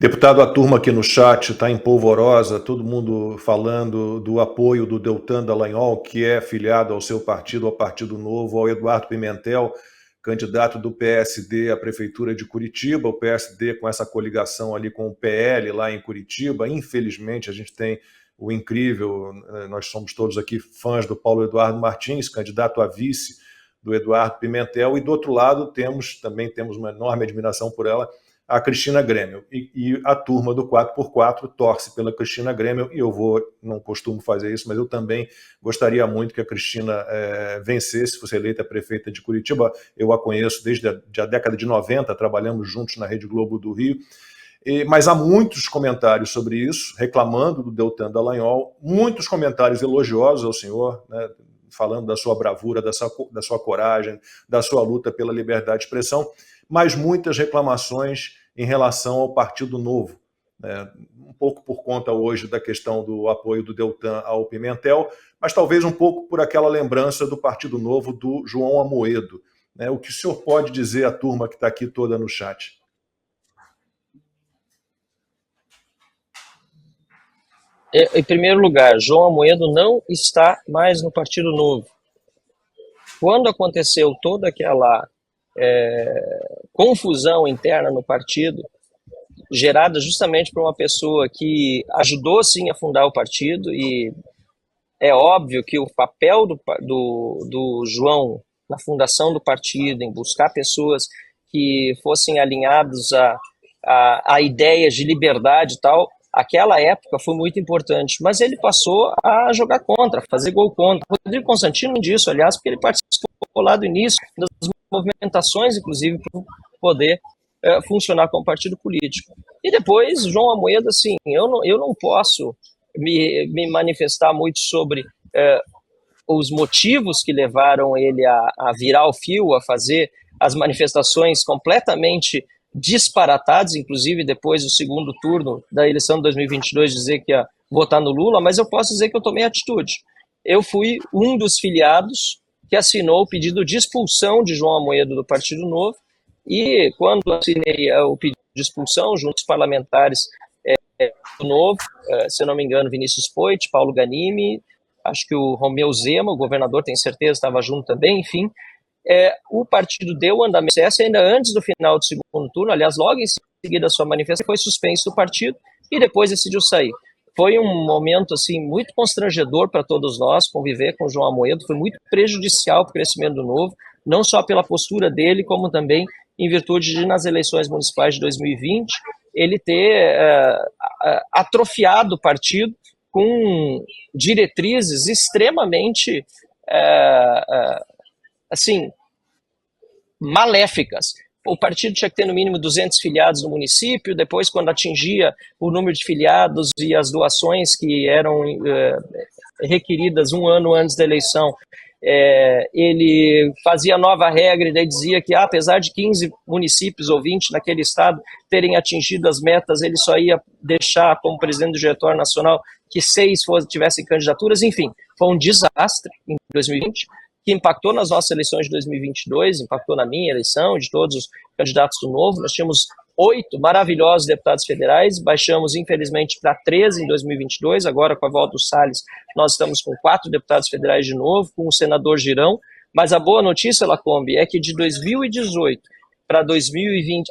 Deputado, a turma aqui no chat está em polvorosa, todo mundo falando do apoio do Deltan Dallagnol, que é filiado ao seu partido, ao Partido Novo, ao Eduardo Pimentel, candidato do PSD à Prefeitura de Curitiba, o PSD com essa coligação ali com o PL lá em Curitiba. Infelizmente, a gente tem o incrível, nós somos todos aqui fãs do Paulo Eduardo Martins, candidato a vice do Eduardo Pimentel, e do outro lado também temos uma enorme admiração por ela, a Cristina Grêmio, e a turma do 4x4 torce pela Cristina Grêmio, e não costumo fazer isso, mas eu também gostaria muito que a Cristina vencesse, fosse eleita prefeita de Curitiba. Eu a conheço desde a década de 90, trabalhamos juntos na Rede Globo do Rio, mas há muitos comentários sobre isso, reclamando do Deltan Dallagnol, muitos comentários elogiosos ao senhor, né, falando da sua bravura, da sua coragem, da sua luta pela liberdade de expressão, mas muitas reclamações em relação ao Partido Novo, né? Um pouco por conta hoje da questão do apoio do Deltan ao Pimentel, mas talvez um pouco por aquela lembrança do Partido Novo do João Amoedo, né? O que o senhor pode dizer à turma que está aqui toda no chat? Em primeiro lugar, João Amoedo não está mais no Partido Novo. Quando aconteceu toda aquela confusão interna no partido, gerada justamente por uma pessoa que ajudou sim a fundar o partido, e é óbvio que o papel do João na fundação do partido, em buscar pessoas que fossem alinhados a ideias de liberdade e tal, aquela época foi muito importante, mas ele passou a jogar contra, fazer gol contra. Rodrigo Constantino disso, aliás, porque ele participou lá do início das movimentações, inclusive, para poder funcionar como partido político. E depois, João Amoedo, assim, eu não posso me manifestar muito sobre os motivos que levaram ele a virar o fio, a fazer as manifestações completamente disparatadas, inclusive depois do segundo turno da eleição de 2022, dizer que ia votar no Lula, mas eu posso dizer que eu tomei atitude. Eu fui um dos filiados que assinou o pedido de expulsão de João Amoedo do Partido Novo, e quando assinei o pedido de expulsão, junto aos parlamentares do Novo, se eu não me engano, Vinícius Poit, Paulo Ganimi, acho que o Romeu Zema, o governador, tenho certeza, estava junto também, enfim, o partido deu andamento ainda antes do final do segundo turno, aliás, logo em seguida a sua manifestação, foi suspenso do partido e depois decidiu sair. Foi um momento assim muito constrangedor para todos nós conviver com o João Amoedo, foi muito prejudicial para o crescimento do Novo, não só pela postura dele, como também em virtude de, nas eleições municipais de 2020, ele ter atrofiado o partido com diretrizes extremamente assim, maléficas. O partido tinha que ter no mínimo 200 filiados no município, depois quando atingia o número de filiados e as doações que eram requeridas um ano antes da eleição, ele fazia nova regra e daí dizia que apesar de 15 municípios ou 20 naquele estado terem atingido as metas, ele só ia deixar como presidente do Diretório Nacional que 6 tivessem candidaturas. Enfim, foi um desastre em 2020, que impactou nas nossas eleições de 2022, impactou na minha eleição, de todos os candidatos do Novo. Nós tínhamos 8 maravilhosos deputados federais, baixamos infelizmente para 13 em 2022, agora com a volta do Salles nós estamos com 4 deputados federais de novo, com o senador Girão, mas a boa notícia, Lacombe, é que de 2018 para 2020,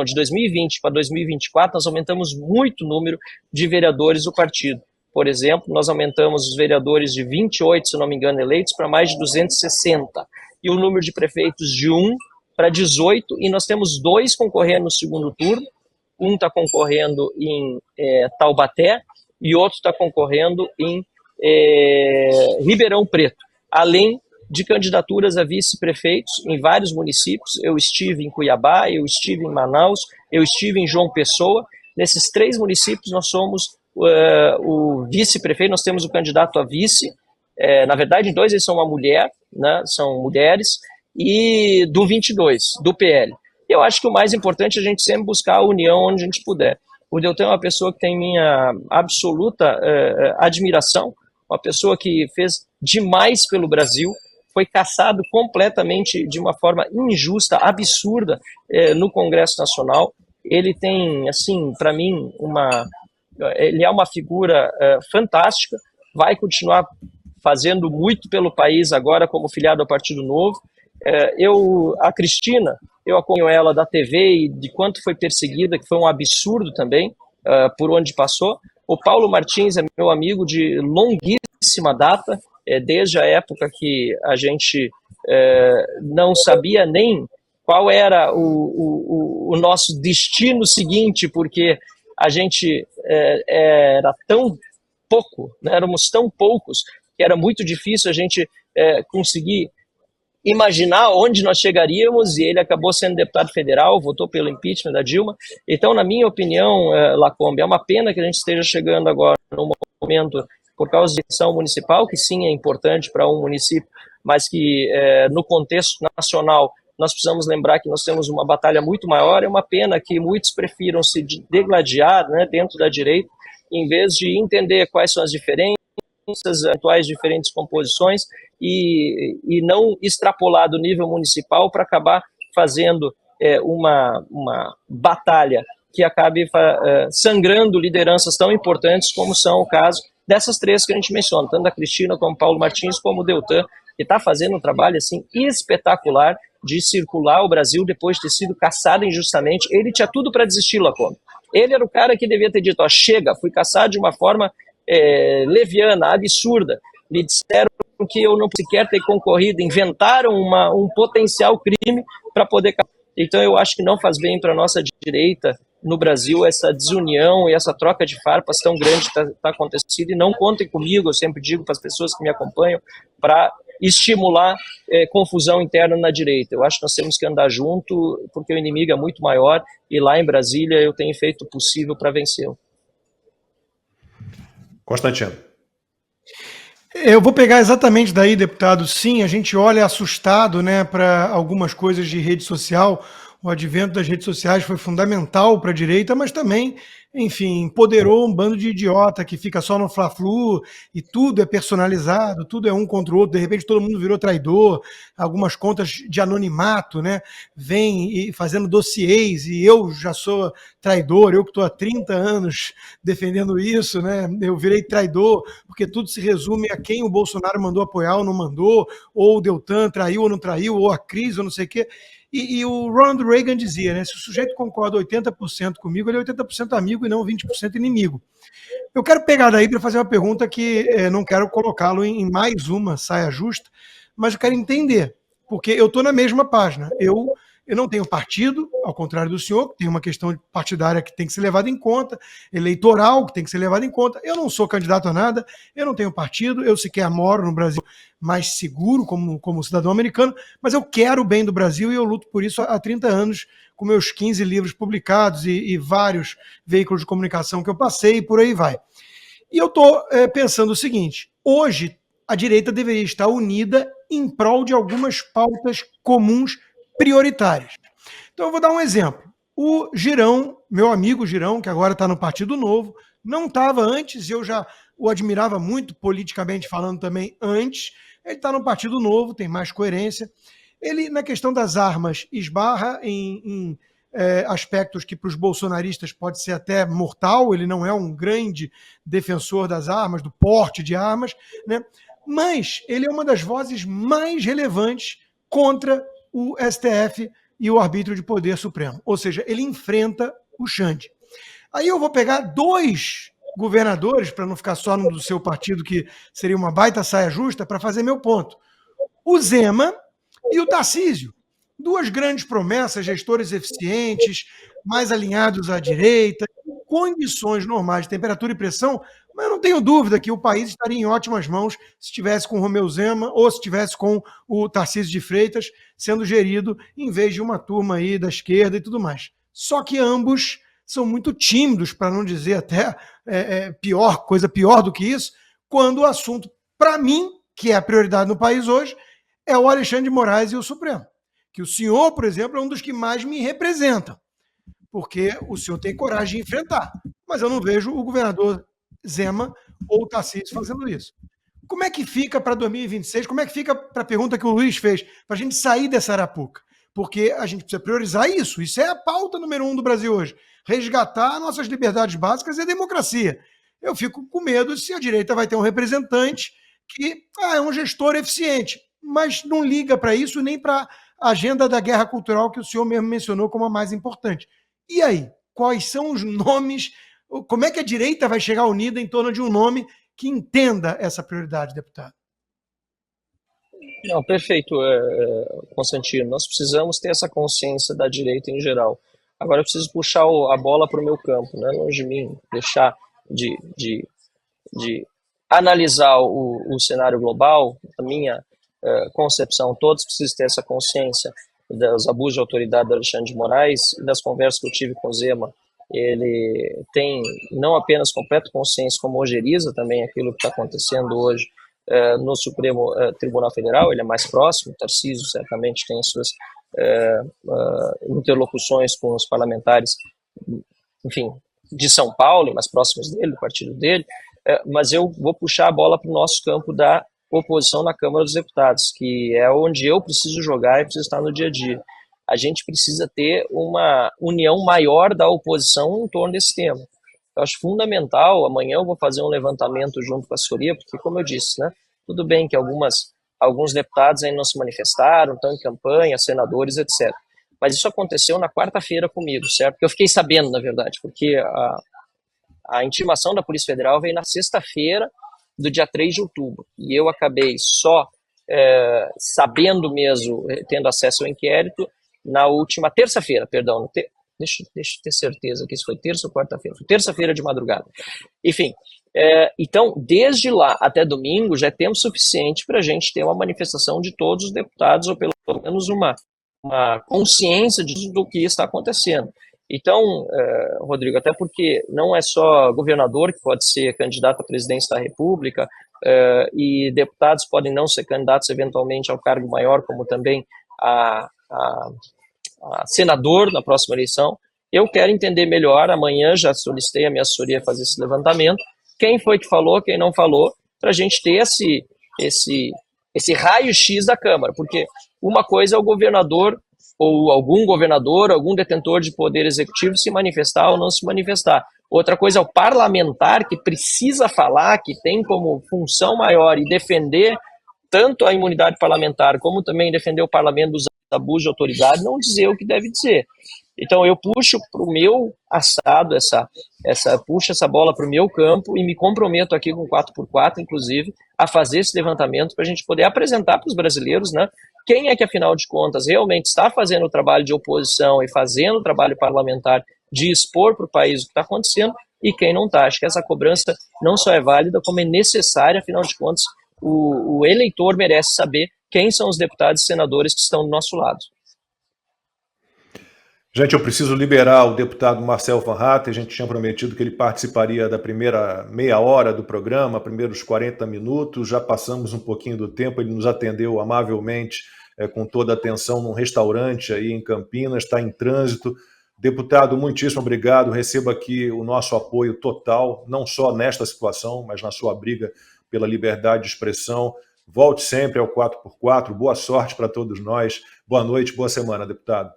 de 2020 para 2024 nós aumentamos muito o número de vereadores do partido. Por exemplo, nós aumentamos os vereadores de 28, se não me engano, eleitos para mais de 260, e o número de prefeitos de 1 para 18, e nós temos 2 concorrendo no segundo turno, um está concorrendo em Taubaté e outro está concorrendo em Ribeirão Preto, além de candidaturas a vice-prefeitos em vários municípios. Eu estive em Cuiabá, eu estive em Manaus, eu estive em João Pessoa. Nesses 3 municípios nós somos o vice-prefeito, nós temos o candidato a vice, na verdade em 2 eles são uma mulher, né, são mulheres, e do 22, do PL. Eu acho que o mais importante é a gente sempre buscar a união onde a gente puder. O Deltan é uma pessoa que tem minha absoluta admiração, uma pessoa que fez demais pelo Brasil, foi caçado completamente de uma forma injusta, absurda no Congresso Nacional. ele tem, assim, para mim, ele é uma figura fantástica, vai continuar fazendo muito pelo país agora como filiado ao Partido Novo. A Cristina, eu acompanho ela da TV e de quanto foi perseguida, que foi um absurdo também, por onde passou. O Paulo Martins é meu amigo de longuíssima data, desde a época que a gente não sabia nem qual era o nosso destino seguinte, porque a gente era tão pouco, né? Éramos tão poucos, que era muito difícil a gente conseguir imaginar onde nós chegaríamos, e ele acabou sendo deputado federal, votou pelo impeachment da Dilma. Então, na minha opinião, Lacombe, é uma pena que a gente esteja chegando agora num momento, por causa de eleição municipal, que sim é importante para um município, mas que no contexto nacional nós precisamos lembrar que nós temos uma batalha muito maior. É uma pena que muitos prefiram se degladiar, né, dentro da direita, em vez de entender quais são as diferenças, atuais diferentes composições, e não extrapolar do nível municipal para acabar fazendo uma batalha que acabe sangrando lideranças tão importantes como são o caso dessas três que a gente menciona, tanto a Cristina como Paulo Martins, como o Deltan, que está fazendo um trabalho assim espetacular de circular o Brasil depois de ter sido caçado injustamente. Ele tinha tudo para desistir, Lacombe. Ele era o cara que devia ter dito, chega, fui caçado de uma forma leviana, absurda. Me disseram que eu não sequer ter concorrido, inventaram um potencial crime para poder... Então eu acho que não faz bem para a nossa direita no Brasil essa desunião e essa troca de farpas tão grande que está acontecendo, e não contem comigo, eu sempre digo para as pessoas que me acompanham, para estimular confusão interna na direita. Eu acho que nós temos que andar junto, porque o inimigo é muito maior, e lá em Brasília eu tenho feito o possível para vencê-lo. Constantino. Eu vou pegar exatamente daí, deputado. Sim, a gente olha assustado, né, para algumas coisas de rede social. O advento das redes sociais foi fundamental para a direita, mas também, enfim, empoderou um bando de idiota que fica só no Fla-Flu e tudo é personalizado, tudo é um contra o outro. De repente todo mundo virou traidor, algumas contas de anonimato, né, vêm fazendo dossiês, e eu já sou traidor, eu que estou há 30 anos defendendo isso, né, eu virei traidor, porque tudo se resume a quem o Bolsonaro mandou apoiar ou não mandou, ou o Deltan traiu ou não traiu, ou a crise ou não sei o quê. E o Ronald Reagan dizia, né, se o sujeito concorda 80% comigo, ele é 80% amigo e não 20% inimigo. Eu quero pegar daí para fazer uma pergunta que não quero colocá-lo em mais uma saia justa, mas eu quero entender, porque eu estou na mesma página. Eu não tenho partido, ao contrário do senhor, que tem uma questão partidária que tem que ser levada em conta, eleitoral que tem que ser levada em conta. Eu não sou candidato a nada, eu não tenho partido, eu sequer moro no Brasil mais seguro como cidadão americano, mas eu quero o bem do Brasil e eu luto por isso há 30 anos, com meus 15 livros publicados e vários veículos de comunicação que eu passei, e por aí vai. E eu estou pensando o seguinte, hoje a direita deveria estar unida em prol de algumas pautas comuns prioritárias. Então eu vou dar um exemplo. O Girão, meu amigo Girão, que agora está no Partido Novo, não estava antes, e eu já o admirava muito, politicamente falando também, antes. Ele está no Partido Novo, tem mais coerência. Ele, na questão das armas, esbarra em aspectos que para os bolsonaristas pode ser até mortal, ele não é um grande defensor das armas, do porte de armas, né? Mas ele é uma das vozes mais relevantes contra o STF e o arbítrio de poder supremo. Ou seja, ele enfrenta o Xande. Aí eu vou pegar dois governadores, para não ficar só no do seu partido, que seria uma baita saia justa, para fazer meu ponto. O Zema e o Tarcísio. Duas grandes promessas, gestores eficientes, mais alinhados à direita, condições normais de temperatura e pressão, mas eu não tenho dúvida que o país estaria em ótimas mãos se estivesse com o Romeu Zema ou se estivesse com o Tarcísio de Freitas sendo gerido em vez de uma turma aí da esquerda e tudo mais. Só que ambos são muito tímidos, para não dizer até coisa pior do que isso, quando o assunto, para mim, que é a prioridade no país hoje, é o Alexandre de Moraes e o Supremo. Que o senhor, por exemplo, é um dos que mais me representam, porque o senhor tem coragem de enfrentar. Mas eu não vejo o governador Zema ou o Tarcísio fazendo isso. Como é que fica para 2026? Como é que fica para a pergunta que o Luiz fez, para a gente sair dessa arapuca? porque a gente precisa priorizar isso. Isso é a pauta número 1 do Brasil hoje. Resgatar nossas liberdades básicas e a democracia. Eu fico com medo se a direita vai ter um representante que é um gestor eficiente, mas não liga para isso nem para a agenda da guerra cultural que o senhor mesmo mencionou como a mais importante. E aí? Quais são os nomes? Como é que a direita vai chegar unida em torno de um nome que entenda essa prioridade, deputado? Não, perfeito, Constantino. Nós precisamos ter essa consciência da direita em geral. Agora eu preciso puxar a bola para o meu campo, né? Longe de mim, deixar de analisar o cenário global. A minha concepção, todos precisam ter essa consciência dos abusos de autoridade do Alexandre de Moraes e das conversas que eu tive com o Zema. Ele tem não apenas completa consciência, como ojeriza também aquilo que está acontecendo hoje no Supremo Tribunal Federal. Ele é mais próximo, o Tarcísio certamente tem suas interlocuções com os parlamentares, enfim, de São Paulo, mais próximos dele, do partido dele, mas eu vou puxar a bola para o nosso campo da oposição na Câmara dos Deputados, que é onde eu preciso jogar e preciso estar no dia a dia. A gente precisa ter uma união maior da oposição em torno desse tema. Eu acho fundamental, amanhã eu vou fazer um levantamento junto com a assessoria, porque, como eu disse, né, tudo bem que alguns deputados ainda não se manifestaram, estão em campanha, senadores, etc. Mas isso aconteceu na quarta-feira comigo, certo? Porque eu fiquei sabendo, na verdade, porque a intimação da Polícia Federal veio na sexta-feira do dia 3 de outubro, e eu acabei só sabendo mesmo, tendo acesso ao inquérito, na última terça-feira, perdão, deixa eu ter certeza que isso foi terça ou quarta-feira, foi terça-feira de madrugada. Enfim, então, desde lá até domingo, já é tempo suficiente para a gente ter uma manifestação de todos os deputados, ou pelo menos uma consciência do que está acontecendo. Então, Rodrigo, até porque não é só governador que pode ser candidato à presidência da República, e deputados podem não ser candidatos eventualmente ao cargo maior, como também a senador na próxima eleição. Eu quero entender melhor, amanhã já solicitei a minha assessoria fazer esse levantamento, quem foi que falou, quem não falou, para a gente ter esse raio-x da Câmara, porque uma coisa é o governador, ou algum governador, algum detentor de poder executivo se manifestar ou não se manifestar. Outra coisa é o parlamentar, que precisa falar, que tem como função maior e defender tanto a imunidade parlamentar, como também defender o parlamento dos abusos de autoridade, não dizer o que deve dizer. Então eu puxo para o meu assado, puxo essa bola para o meu campo e me comprometo aqui com 4x4, inclusive, a fazer esse levantamento para a gente poder apresentar para os brasileiros, né, quem é que, afinal de contas, realmente está fazendo o trabalho de oposição e fazendo o trabalho parlamentar de expor para o país o que está acontecendo e quem não está. Acho que essa cobrança não só é válida, como é necessária, afinal de contas, o eleitor merece saber quem são os deputados e senadores que estão do nosso lado. Gente, eu preciso liberar o deputado Marcel Van Hatten. A gente tinha prometido que ele participaria da primeira meia hora do programa, primeiros 40 minutos. Já passamos um pouquinho do tempo, ele nos atendeu amavelmente, com toda a atenção, num restaurante aí em Campinas, está em trânsito. Deputado, muitíssimo obrigado. Receba aqui o nosso apoio total, não só nesta situação, mas na sua briga pela liberdade de expressão. Volte sempre ao 4x4. Boa sorte para todos nós. Boa noite, boa semana, deputado.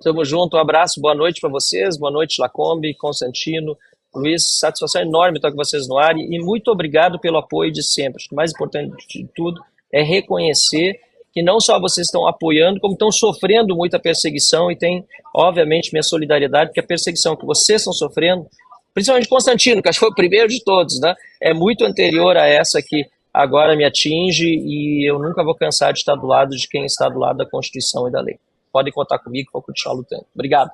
Tamo junto, um abraço, boa noite para vocês, boa noite Lacombe, Constantino, Luiz, satisfação enorme estar com vocês no ar e muito obrigado pelo apoio de sempre. Acho que o mais importante de tudo é reconhecer que não só vocês estão apoiando, como estão sofrendo muita perseguição e tem, obviamente, minha solidariedade, porque a perseguição que vocês estão sofrendo, principalmente Constantino, que acho que foi o primeiro de todos, né, é muito anterior a essa que agora me atinge e eu nunca vou cansar de estar do lado de quem está do lado da Constituição e da lei. Podem contar comigo, vou continuar lutando. Obrigado.